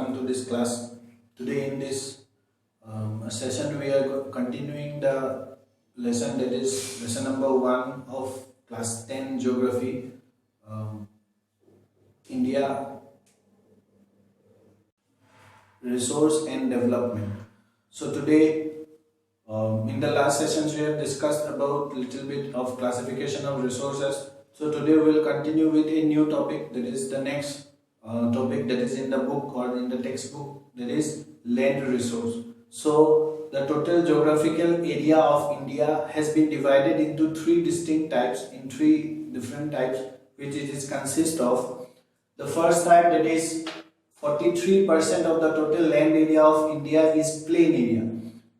welcome to this class. Today in this session we are continuing the lesson, that is lesson number 1 of class 10 geography, India, resource and development. So today in the last sessions we have discussed about little bit of classification of resources. So today we will continue with a new topic, that is the next topic that is in the book or in the textbook, that is land resource. So the total geographical area of India has been divided into 3 distinct types, in 3 different types, which it is consist of. The first type, that is 43% of the total land area of India, is plain area.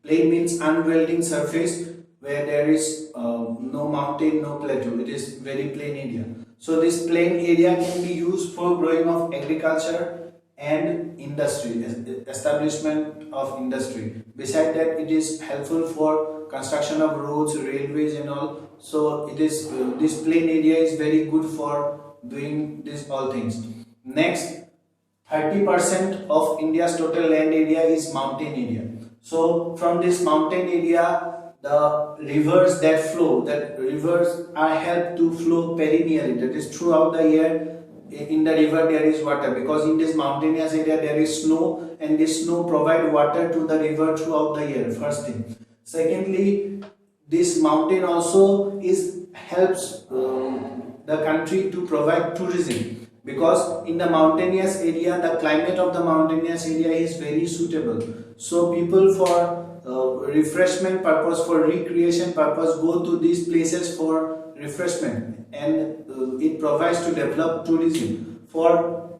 Plain means undwelling surface where there is no mountain, no plateau. It is very plain area. So this plain area can be used for growing of agriculture and industry, establishment of industry. Besides that, it is helpful for construction of roads, railways and all. So it is this plain area is very good for doing these all things. Next, 30% of India's total land area is mountain area. So from this mountain area, the rivers that flow, that rivers are helped to flow perennially, that is throughout the year. In the river there is water, because in this mountainous area there is snow, and this snow provide water to the river throughout the year, first thing. Secondly, this mountain also helps the country to provide tourism, because in the mountainous area the climate of the mountainous area is very suitable. So people for refreshment purpose, for recreation purpose, go to these places for refreshment, and it provides to develop tourism. For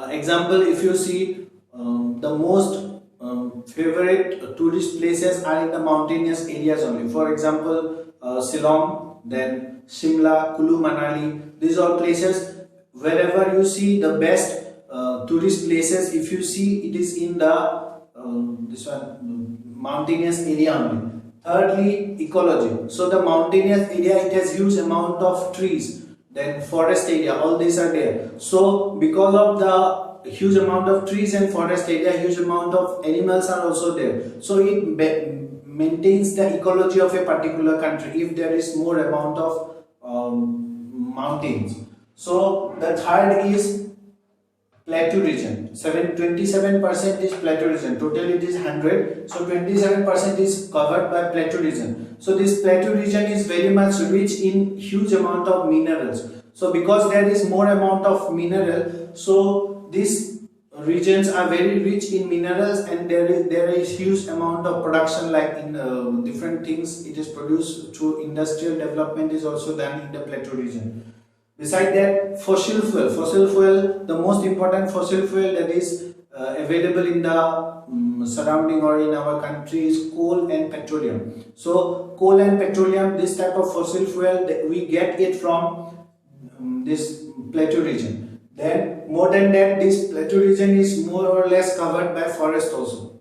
example, if you see the most favorite tourist places are in the mountainous areas only. For example, Shillong, then Shimla, Kulu Manali, these are places wherever you see the best tourist places. If you see, it is in the mountainous area only. Thirdly, ecology. So the mountainous area, it has huge amount of trees, then forest area, all these are there. So because of the huge amount of trees and forest area, huge amount of animals are also there. So it maintains the ecology of a particular country if there is more amount of mountains. So the third is plateau region. 27% is plateau region. Total it is 100. So 27% is covered by plateau region. So this plateau region is very much rich in huge amount of minerals. So because there is more amount of mineral, so these regions are very rich in minerals, and there is huge amount of production, like in different things it is produced through industrial development is also done in the plateau region. Besides that, fossil fuel, the most important fossil fuel that is available in the surrounding or in our country is coal and petroleum. So coal and petroleum, this type of fossil fuel, that we get it from this plateau region. Then more than that, this plateau region is more or less covered by forest also.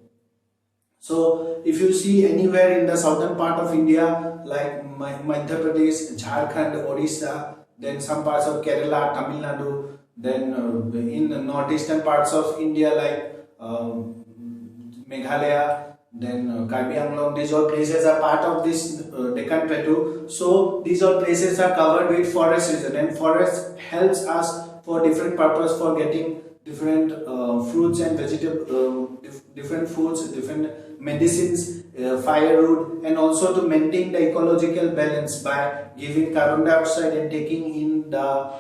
So if you see anywhere in the southern part of India, like Madhya Pradesh, Jharkhand, Orissa, then some parts of Kerala, Tamil Nadu, then in the northeastern parts of India like Meghalaya, then Karbi Anglong, these all places are part of this Deccan Plateau. So these all places are covered with forest region, and forest helps us for different purpose, for getting different fruits and vegetables, different foods, different medicines, firewood, and also to maintain the ecological balance by giving carbon dioxide and taking in the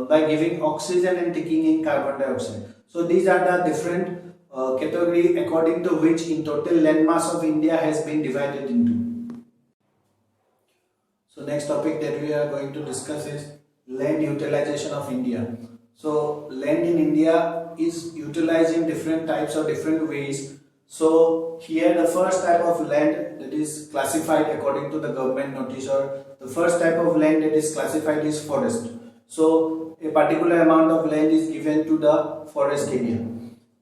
by giving oxygen and taking in carbon dioxide. So these are the different category according to which in total land mass of India has been divided into. So next topic that we are going to discuss is land utilization of India. So land in India is utilized in different types or different ways. So here the first type of land that is classified according to the government notice, or the first type of land that is classified is forest. So a particular amount of land is given to the forest area.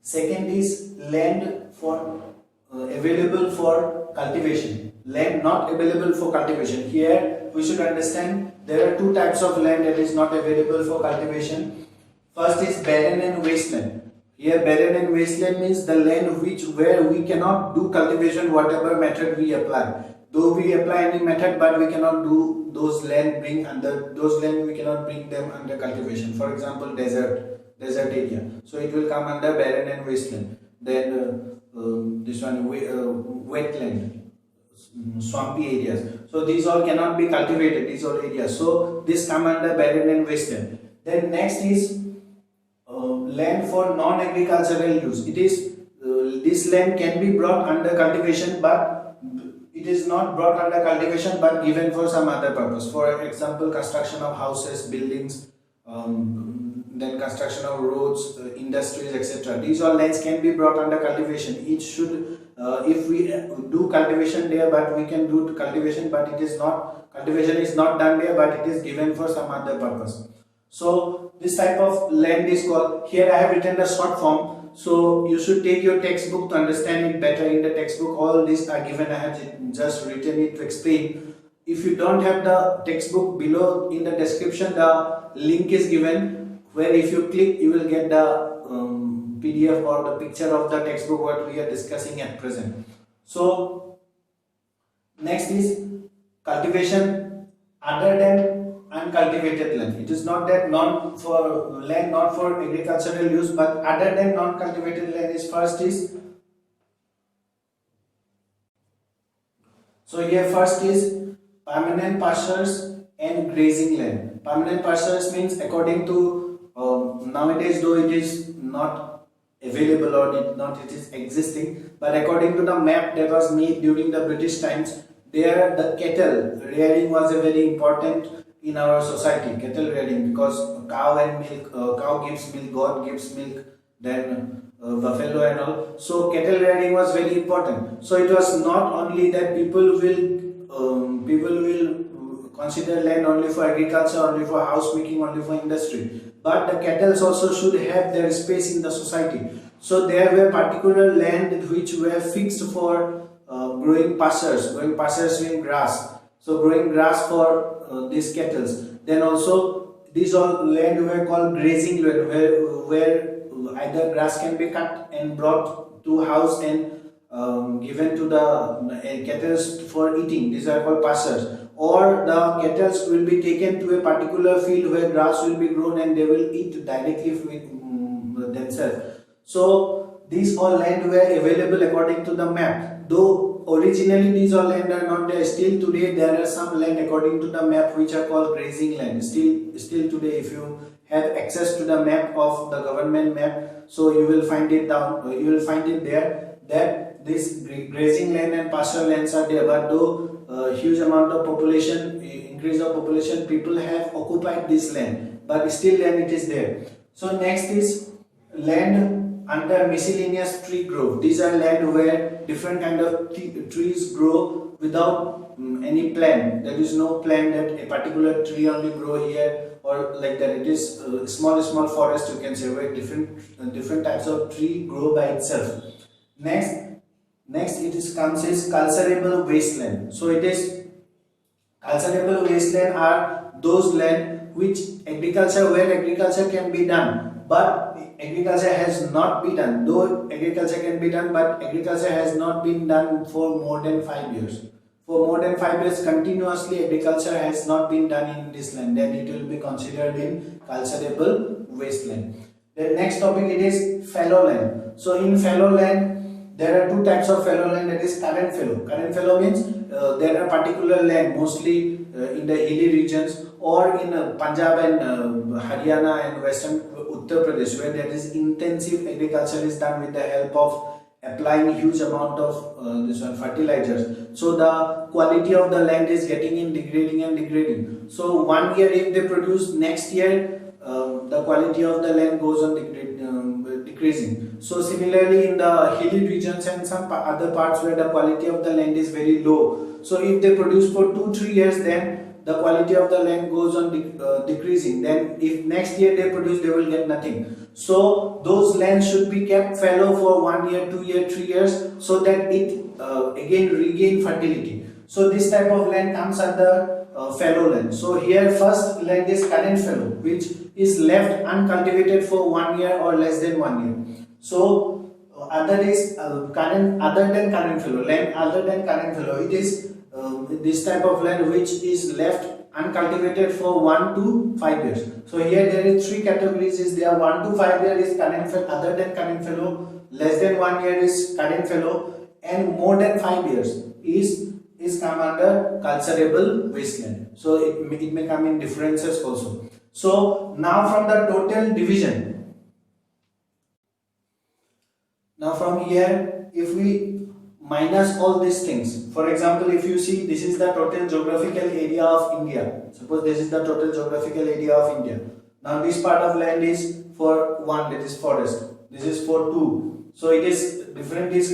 Second is land for available for cultivation. Land not available for cultivation. Here we should understand there are 2 types of land that is not available for cultivation. First is barren and wasteland. Here barren and wasteland means the land where we cannot do cultivation whatever method we apply. Though we apply any method, but we cannot do those land we cannot bring them under cultivation. For example, desert area. So it will come under barren and wasteland. Then this one wetland, swampy areas. So these all cannot be cultivated. These all areas. So this come under barren and wasteland. Then next is land for non-agricultural use. It is this land can be brought under cultivation, but it is not brought under cultivation but given for some other purpose. For example, construction of houses, buildings, then construction of roads, industries, etc. These all lands can be brought under cultivation. It should, if we do cultivation there, but we can do cultivation, but it is not, cultivation is not done there, but it is given for some other purpose. So this type of land is called, here I have written the short form, so you should take your textbook to understand it better. In the textbook all these are given, I have just written it to explain. If you don't have the textbook, below in the description the link is given, where if you click you will get the PDF or the picture of the textbook what we are discussing at present. So next is cultivation other than uncultivated land. It is not that land not for agricultural use, but other than non-cultivated land is first is. So here first is permanent pastures and grazing land. Permanent pastures means according to nowadays, though it is not available or it is existing, but according to the map that was made during the British times, there the cattle rearing was a very important in our society. Cattle rearing, because cow and milk, cow gives milk, God gives milk, then buffalo and all. So cattle rearing was very important. So it was not only that people will consider land only for agriculture, only for house making, only for industry, but the cattle also should have their space in the society. So there were particular land which were fixed for growing pastures mean grass. So growing grass for these cattle. Then also these all land were called grazing land, where either grass can be cut and brought to house and given to the cattle for eating. These are called pastures. Or the cattle will be taken to a particular field where grass will be grown and they will eat directly with themselves. So these all land were available according to the map. Though originally these all land are not there, still today there are some land according to the map which are called grazing land. Still today, if you have access to the map of the government map, so you will find it there that this grazing land and pasture lands are there. But though huge amount of population, increase of population, people have occupied this land, but still land it is there. So next is land under miscellaneous tree growth. These are land where different kind of trees grow without any plan. There is no plan that a particular tree only grow here or like that. It is small forest, you can say, where different types of tree grow by itself. Next it is comes is cultivable wasteland. So it is cultivable wasteland are those land which where agriculture can be done, but agriculture has not been done. Though agriculture can be done, but agriculture has not been done for more than 5 years. For more than 5 years continuously agriculture has not been done in this land, then it will be considered in cultivable wasteland. The next topic it is fallow land. So in fallow land there are two types of fallow land, that is current fallow. Current fallow means there are particular land mostly in the hilly regions or in Punjab and Haryana and western Uttar Pradesh, where there is intensive agriculture is done with the help of applying huge amount of fertilizers. So the quality of the land is degrading. So 1 year if they produce, next year the quality of the land goes on decreasing. So similarly in the hilly regions and some other parts where the quality of the land is very low, so if they produce for 2-3 years, then the quality of the land goes on decreasing. Then if next year they produce, they will get nothing. So those lands should be kept fallow for 1 year, 2 year, 3 years, so that it again regain fertility. So this type of land comes under fallow land. So here first land is current fallow, which is left uncultivated for 1 year or less than 1 year. So other is current other than current flow, land other than current flow. It is this type of land which is left uncultivated for 1 to 5 years. So here there is three categories is there. 1 to 5 year is current flow, other than current flow, less than 1 year is current flow, and more than 5 years is come under culturable wasteland. So it may come in differences also. So now from the total division, now from here if we minus all these things, for example if you see this is the total geographical area of India, suppose this is the total geographical area of India. Now this part of land is for 1, that is forest, this is for 2, so it is different, is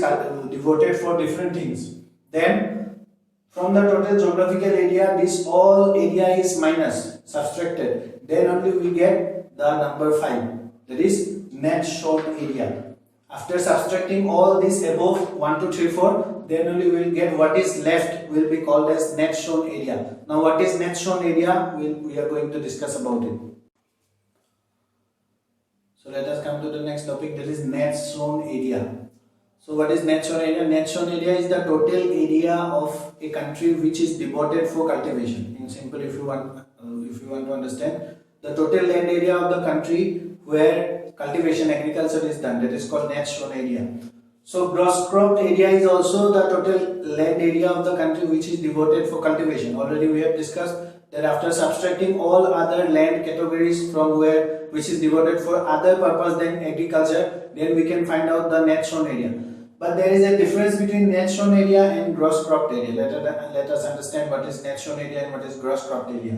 devoted for different things. Then from the total geographical area, this all area is minus, subtracted, then only we get the number 5, that is net shown area. After subtracting all this above 1, 2, 3, 4, then only we will get what is left will be called as net shown area. Now what is net shown area? We are going to discuss about it. So let us come to the next topic, that is net shown area. So what is net shown area? Net shown area is the total area of a country which is devoted for cultivation. In simple, if you want to understand, the total land area of the country where cultivation, agriculture is done, that is called net shown area. So gross cropped area is also the total land area of the country which is devoted for cultivation. Already we have discussed that after subtracting all other land categories from where which is devoted for other purpose than agriculture, then we can find out the net shown area. But there is a difference between net shown area and gross cropped area. Let us understand what is net shown area and what is gross cropped area.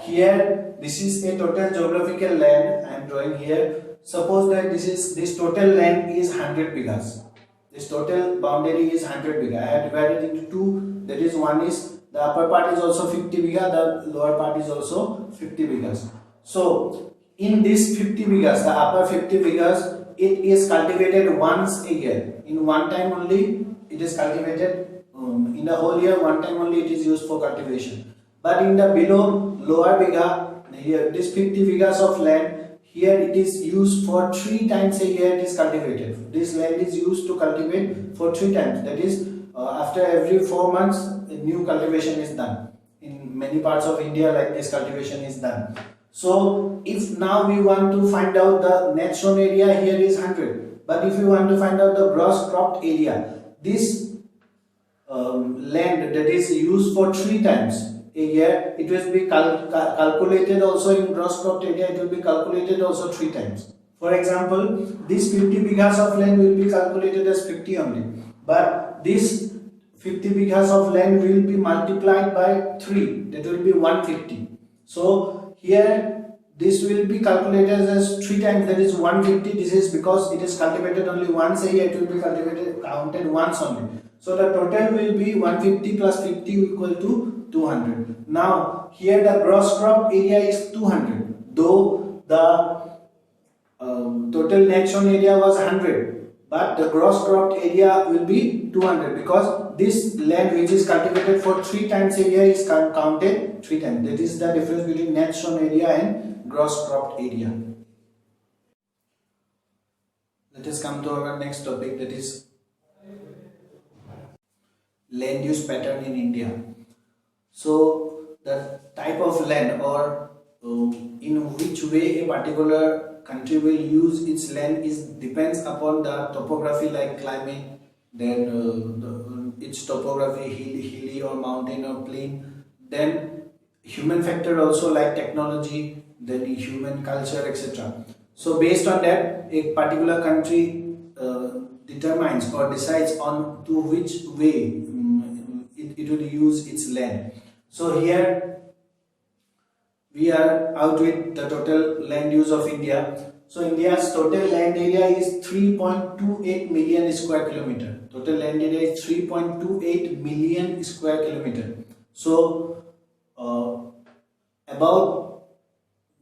Here, this is a total geographical land I am drawing here. Suppose that this total land is 100 bighas. This total boundary is 100 bigha. I have divided into two. That is, one is the upper part is also 50 bigha, the lower part is also 50 bighas. So in this 50 bighas, the upper 50 bighas, it is cultivated once a year. In one time only it is cultivated. In the whole year, one time only it is used for cultivation. But in the below lower bigha, here this 50 bighas of land, here it is used for 3 times a year it is cultivated. This land is used to cultivate for 3 times. That is, after every 4 months, a new cultivation is done. In many parts of India, like this cultivation is done. So if now we want to find out the net shown area, here is 100. But if we want to find out the gross cropped area, this land that is used for 3 times a year, it will be calculated also in gross cropped area, it will be calculated also 3 times. For example, this 50 bighas of land will be calculated as 50 only. But this 50 bighas of land will be multiplied by 3, that will be 150. So here this will be calculated as 3 times, that is 150. This is because it is cultivated only once a year, it will be counted once only. So the total will be 150 plus 50 equal to 200. Now here the gross crop area is 200, though the total net shown area was 100, but the gross cropped area will be 200 because this land which is cultivated for 3 times a year is counted 3 times. That is the difference between net shown area and gross cropped area. Let us come to our next topic, that is land use pattern in India. So the type of land or in which way a particular country will use its land depends upon the topography, like climate, then its topography, hilly or mountain or plain, then human factor also, like technology, then human culture, etc. So based on that, a particular country determines or decides on to which way it will use its land. So here we are out with the total land use of India. So India's total land area is 3.28 million square kilometer. Total land area is 3.28 million square kilometer. So about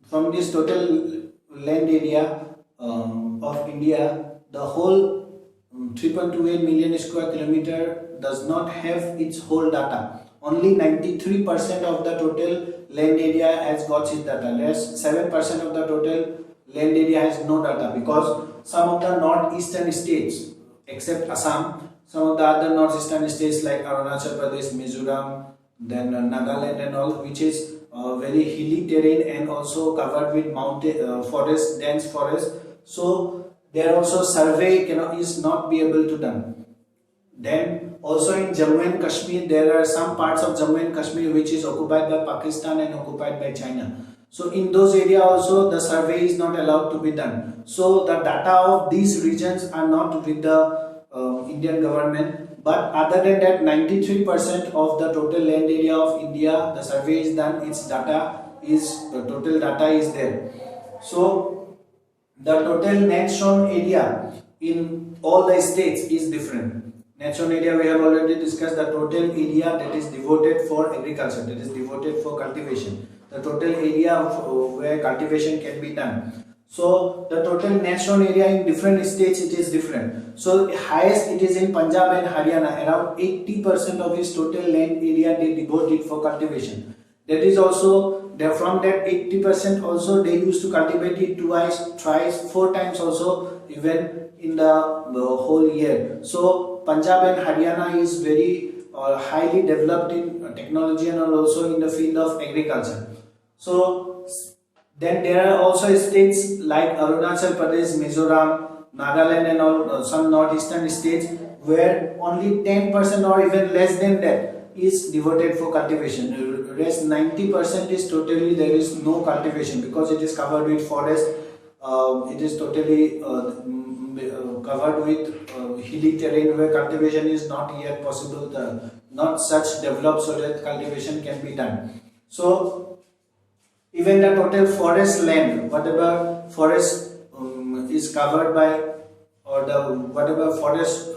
from this total land area of India, the whole 3.28 million square kilometer does not have its whole data. Only 93% of the total land area has got its data. Less 7% of the total land area has no data, because some of the northeastern states except Assam, some of the other northeastern states like Arunachal Pradesh, Mizoram, then Nagaland and all, which is very hilly terrain and also covered with mountain forest, dense forest. So there also survey is not be able to done. Then also in Jammu and Kashmir, there are some parts of Jammu and Kashmir which is occupied by Pakistan and occupied by China. So in those areas also the survey is not allowed to be done. So the data of these regions are not with the Indian government. But other than that, 93% of the total land area of India, the survey is done. Its data is total data is there. So the total net shown area in all the states is different. Net shown area we have already discussed, the total area that is devoted for agriculture, that is devoted for cultivation, the total area where cultivation can be done. So the total net shown area in different states, it is different. So highest it is in Punjab and Haryana, around 80% of its total land area they devote it for cultivation. That is also from that 80% also they used to cultivate it twice, thrice, 4 times also, even in the whole year. So Punjab and Haryana is very highly developed in technology and also in the field of agriculture. So then there are also states like Arunachal Pradesh, Mizoram, Nagaland and all, some northeastern states where only 10% or even less than that is devoted for cultivation. The rest 90% is totally, there is no cultivation because it is covered with forest, it is totally covered with hilly terrain where cultivation is not yet possible, not such developed so that cultivation can be done. So even the total forest land, whatever forest is covered by, or the whatever forest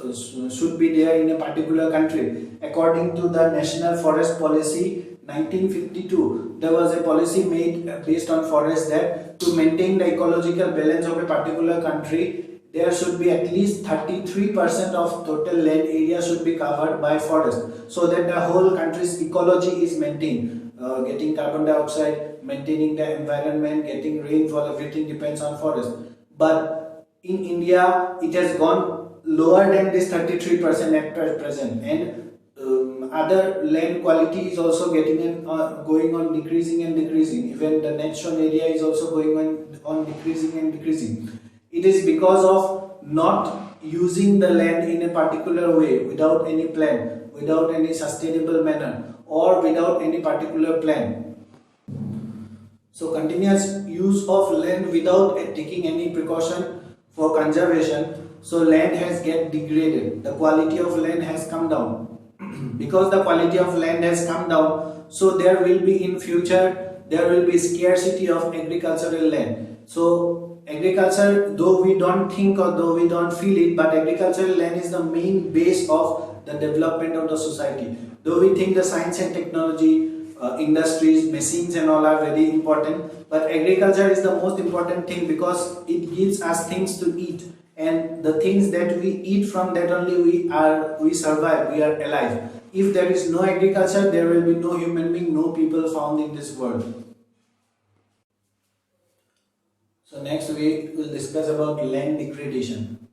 should be there in a particular country, according to the National Forest Policy 1952, there was a policy made based on forest that to maintain the ecological balance of a particular country, there should be at least 33% of total land area should be covered by forest, so that the whole country's ecology is maintained. Getting carbon dioxide, maintaining the environment, getting rainfall, everything depends on forest. But in India, it has gone lower than this 33% at present, and other land quality is also getting going on decreasing and decreasing. Even the net shown area is also going on decreasing and decreasing. It is because of not using the land in a particular way, without any plan, without any sustainable manner, or without any particular plan. So continuous use of land without taking any precaution for conservation, so land has get degraded, the quality of land has come down. Because the quality of land has come down, so there will be in future, there will be scarcity of agricultural land. So agriculture, though we don't think or though we don't feel it, but agricultural land is the main base of the development of the society. Though we think the science and technology, industries, machines and all are very important, but agriculture is the most important thing because it gives us things to eat, and the things that we eat, from that only we survive, we are alive. If there is no agriculture, there will be no human being, no people found in this world. So next we will discuss about land degradation.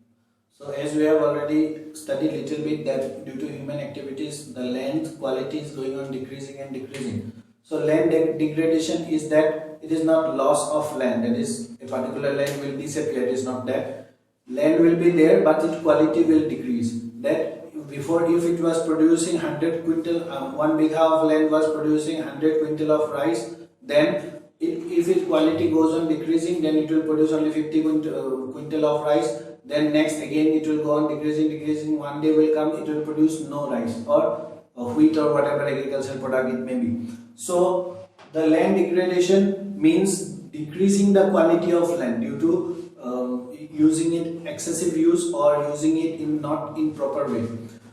So as we have already studied little bit that due to human activities, the land quality is going on decreasing and decreasing. So land degradation is that it is not loss of land, that is a particular land will disappear, it is not that. Land will be there but its quality will decrease. That before, if it was producing 100 quintal, 1 bigha of land was producing 100 quintal of rice, then if its quality goes on decreasing, then it will produce only 50 quintal of rice. Then next again it will go on decreasing, one day will come, it will produce no rice or wheat or whatever agricultural product it may be. So the land degradation means decreasing the quality of land due to using it excessive use or using it in not in proper way.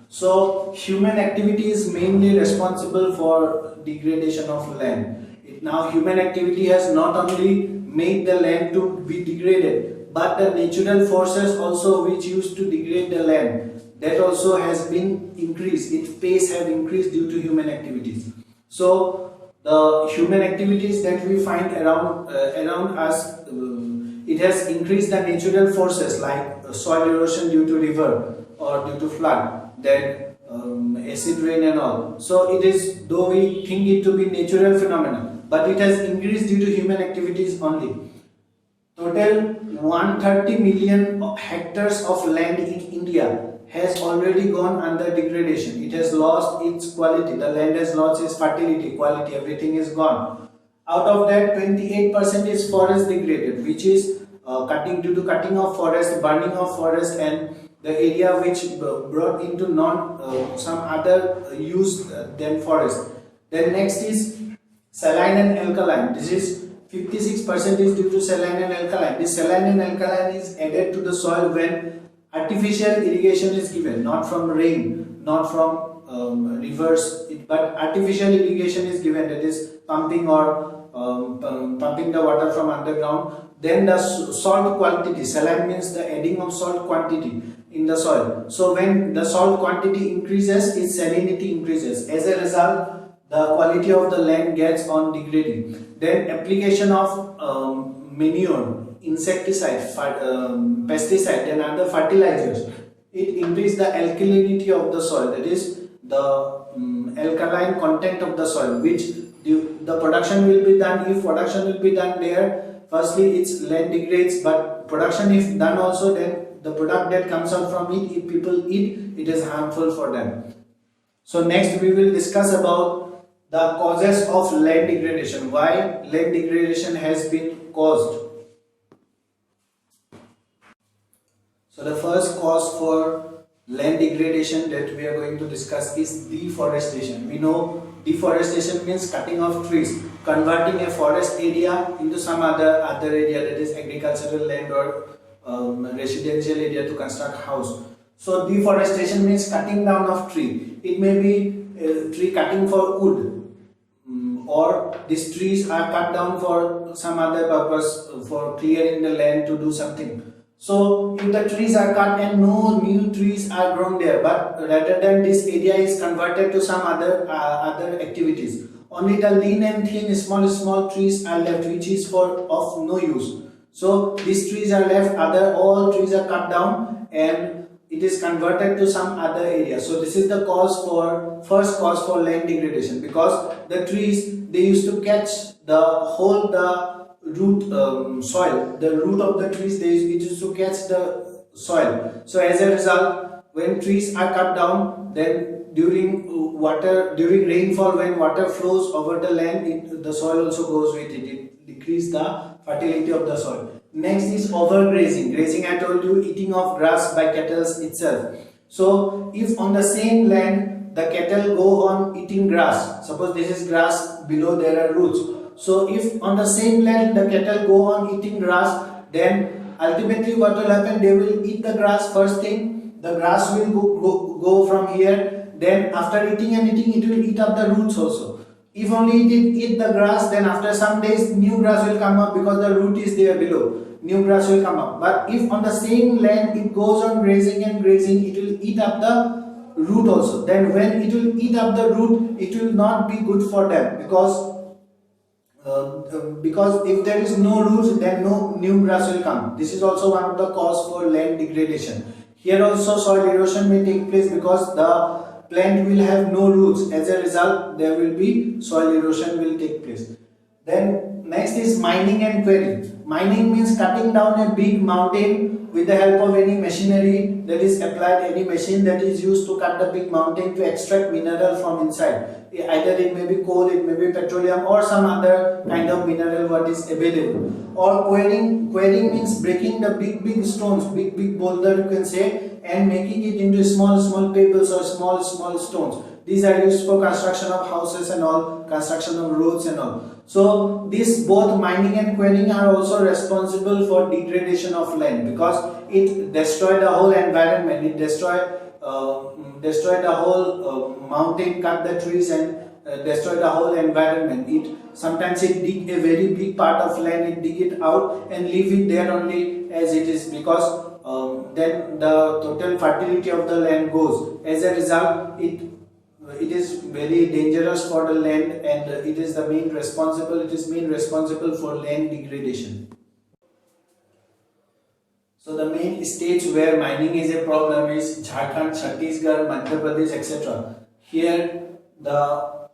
So human activity is mainly responsible for degradation of land. Now human activity has not only made the land to be degraded, but the natural forces also which used to degrade the land, that also has been increased, its pace have increased due to human activities. So the human activities that we find around us, it has increased the natural forces like soil erosion due to river or due to flood, then acid rain and all. So it is, though we think it to be natural phenomenon, but it has increased due to human activities only. Total 130 million hectares of land in India has already gone under degradation. It has lost its quality. The land has lost its fertility, quality, everything is gone. Out of that, 28% is forest degraded, which is cutting due to cutting of forest, burning of forest, and the area which brought into some other use than forest. Then next is saline and alkaline. This is 56% is due to saline and alkaline. This saline and alkaline is added to the soil when artificial irrigation is given, not from rain, not from rivers, but artificial irrigation is given, that is pumping or pumping the water from underground. Then the salt quantity, saline means the adding of salt quantity in the soil. So when the salt quantity increases, its salinity increases. As a result, the quality of the land gets on degrading. Then application of manure, insecticide, pesticide and other fertilizers, it increases the alkalinity of the soil, that is the alkaline content of the soil, which the production will be done. If production will be done there, firstly its land degrades, but production if done also, then the product that comes out from it, if people eat, it is harmful for them. So next we will discuss about the causes of land degradation, why land degradation has been caused. So the first cause for land degradation that we are going to discuss is deforestation. We know deforestation means cutting of trees, converting a forest area into some other area, that is agricultural land or residential area to construct house. So deforestation means cutting down of tree. It may be tree cutting for wood, or these trees are cut down for some other purpose, for clearing the land to do something. So if the trees are cut and no new trees are grown there, but rather than this area is converted to some other activities, only the lean and thin small trees are left, which is of no use. So these trees are left, all trees are cut down and it is converted to some other area. So this is the first cause for land degradation, because the trees, they used to catch the root soil, the root of the trees, it used to catch the soil. So as a result, when trees are cut down, then during rainfall, when water flows over the land, the soil also goes with it. It decreases the fertility of the soil. Next is overgrazing. Grazing, I told you, eating of grass by cattle itself. So if on the same land the cattle go on eating grass, suppose this is grass, below there are roots. So if on the same land the cattle go on eating grass, then ultimately what will happen? They will eat the grass. First thing, the grass will go from here. Then after eating, it will eat up the roots also. If only it eat the grass, then after some days new grass will come up, because the root is there below. New grass will come up. But if on the same land it goes on grazing, it will eat up the root also. Then when it will eat up the root, it will not be good for them, because if there is no roots, then no new grass will come. This is also one of the cause for land degradation. Here also soil erosion may take place, because the plant will have no roots. As a result, there will be soil erosion will take place. Then next is mining and quarrying. Mining means cutting down a big mountain with the help of any machinery that is applied, any machine that is used to cut the big mountain to extract mineral from inside. Either it may be coal, it may be petroleum, or some other kind of mineral what is available. Or quarrying means breaking the big stones, big boulder you can say, and making it into small pebbles or small stones. These are used for construction of houses and all, construction of roads and all. So these both mining and quarrying are also responsible for degradation of land, because it destroyed the whole environment. It destroyed the whole mountain, cut the trees and destroy the whole environment. Sometimes it dig a very big part of land, it dig it out and leave it there only as it is, because then the total fertility of the land goes. As a result, it is very dangerous for the land, and it is main responsible for land degradation. So the main states where mining is a problem is Jharkhand, Chhattisgarh, Madhya Pradesh, etc. Here the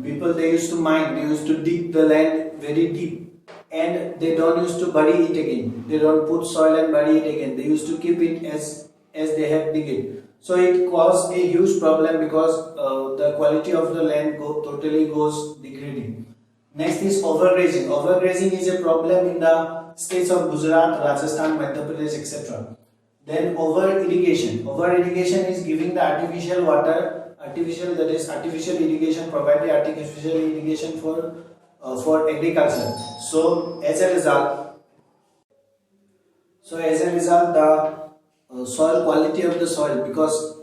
people, they used to mine, they used to dig the land very deep, and they don't used to bury it again. They don't put soil and bury it again. They used to keep it as they have dig it. So it caused a huge problem because the quality of the land totally goes degrading. Next is overgrazing. Overgrazing is a problem in the states of Gujarat, Rajasthan, Madhya Pradesh, etc. Then over irrigation. Over irrigation is giving the artificial water, that is artificial irrigation, providing artificial irrigation for agriculture. So as a result, the soil quality of the soil, because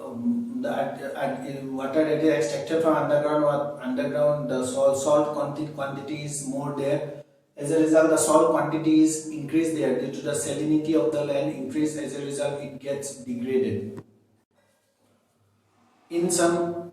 the water that is extracted from underground, the salt quantity is more there. As a result, the salt quantity is increased there due to the salinity of the land increase. As a result, it gets degraded. In some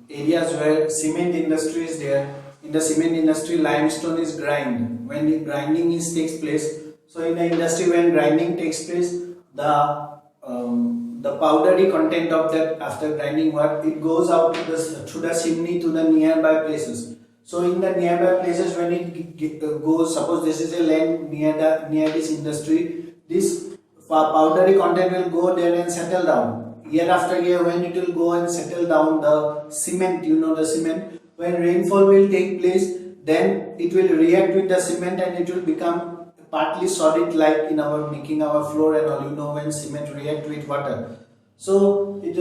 areas where cement industry is there, in the cement industry, limestone is grind. When the grinding takes place, so in the industry, when grinding takes place, the powdery content of that, after grinding, it goes out through the chimney to the nearby places. So in the nearby places, when it goes, suppose this is a land near this industry, this powdery content will go there and settle down. Year after year, when it will go and settle down, the cement, the cement, when rainfall will take place, then it will react with the cement and it will become partly solid, like in our making our floor and all, when cement react with water. So it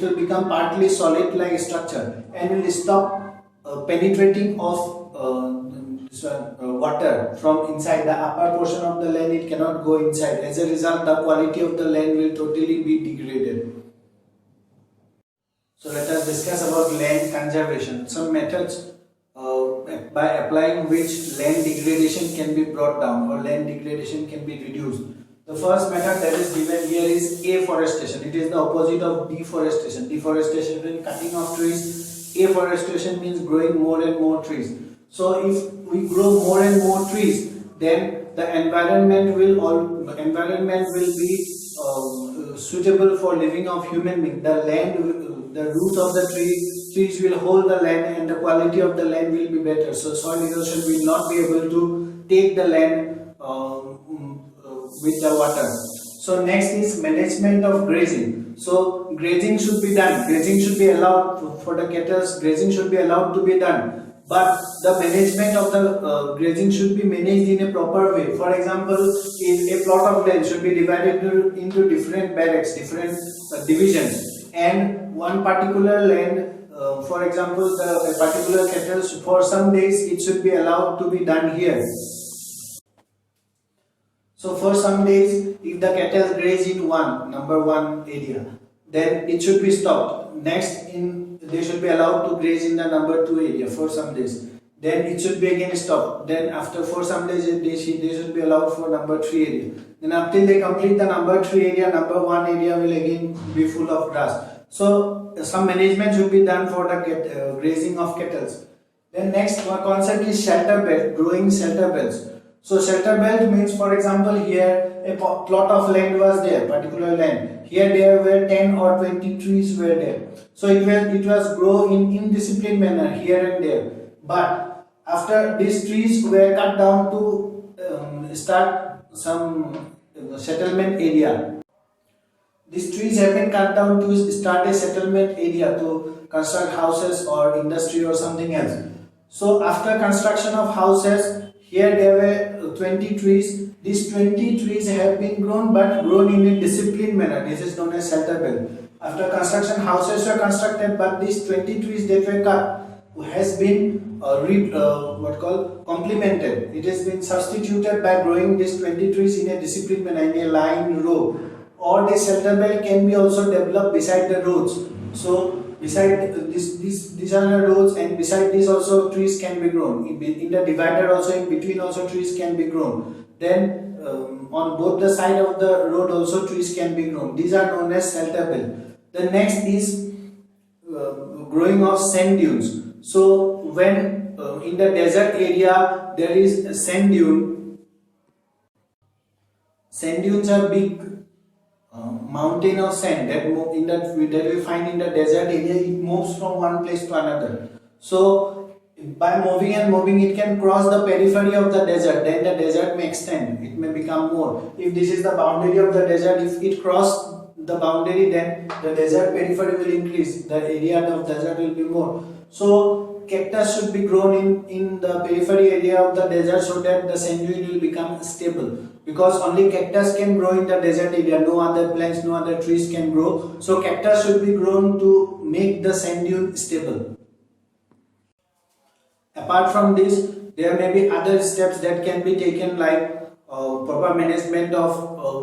will become partly solid like structure and will stop penetrating of water from inside the upper portion of the land. It cannot go inside. As a result, the quality of the land will totally be degraded. So let us discuss about land conservation. Some methods by applying which land degradation can be brought down or land degradation can be reduced. The first method that is given here is afforestation. It is the opposite of deforestation. Deforestation means cutting of trees. Afforestation means growing more and more trees. So if we grow more and more trees, then the environment will be suitable for living of human beings. The land, the roots of the trees will hold the land, and the quality of the land will be better. So soil erosion will not be able to take the land with the water. So next is management of grazing. So grazing should be done. Grazing should be allowed for the cattle. Grazing should be allowed to be done. But the management of the grazing should be managed in a proper way. For example, if a plot of land should be divided into different barracks, different divisions, and one particular land, for example, a particular cattle, for some days it should be allowed to be done here. So for some days, if the cattle graze in number one area, then it should be stopped. Next, they should be allowed to graze in the number 2 area for some days. Then it should be again stopped. Then for some days, they should be allowed for number 3 area. Then until they complete the number 3 area, number 1 area will again be full of grass. So some management should be done for the grazing of cattle. Then next concept is shelter belt, growing shelter belts. So shelter belt means, for example, here a plot of land was there, particular land. Here there were 10 or 20 trees were there. So it was grow in indisciplined manner here and there. But after these trees were cut down to start some settlement area. These trees have been cut down to start a settlement area to construct houses or industry or something else. So after construction of houses, here there were 20 trees. These 20 trees have been grown, but grown in a disciplined manner. This is known as shelter belt. After construction, houses were constructed, but these 20 trees that were cut has been complemented. It has been substituted by growing these 20 trees in a disciplined manner, in a line row. Or the shelter belt can be also developed beside the roads. So beside these are the roads, and beside this also trees can be grown. In the divider also, in between also trees can be grown. Then on both the side of the road also trees can be grown. These are known as shelter belt. The next is growing of sand dunes. So when in the desert area there is a sand dune Sand dunes are big mountain of sand that that we find in the desert area. It moves from one place to another. So by moving and moving, it can cross the periphery of the desert. Then the desert may extend. It may become more. If this is the boundary of the desert, if it cross the boundary, then the desert periphery will increase. The area of desert will be more. So cactus should be grown in the periphery area of the desert so that the sand dune will become stable. Because only cactus can grow in the desert area, no other plants, no other trees can grow. So cactus should be grown to make the sand dune stable. Apart from this, there may be other steps that can be taken, like proper management of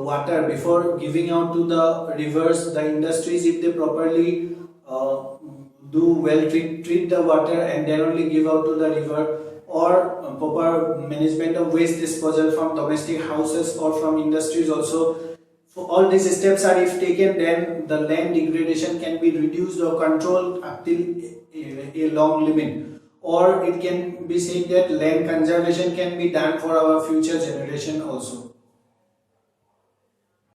water before giving out to the rivers. The industries, if they properly treat the water and then only give out to the river, or proper management of waste disposal from domestic houses or from industries also. For all these steps are if taken, then the land degradation can be reduced or controlled up till a long limit. Or it can be said that land conservation can be done for our future generation also.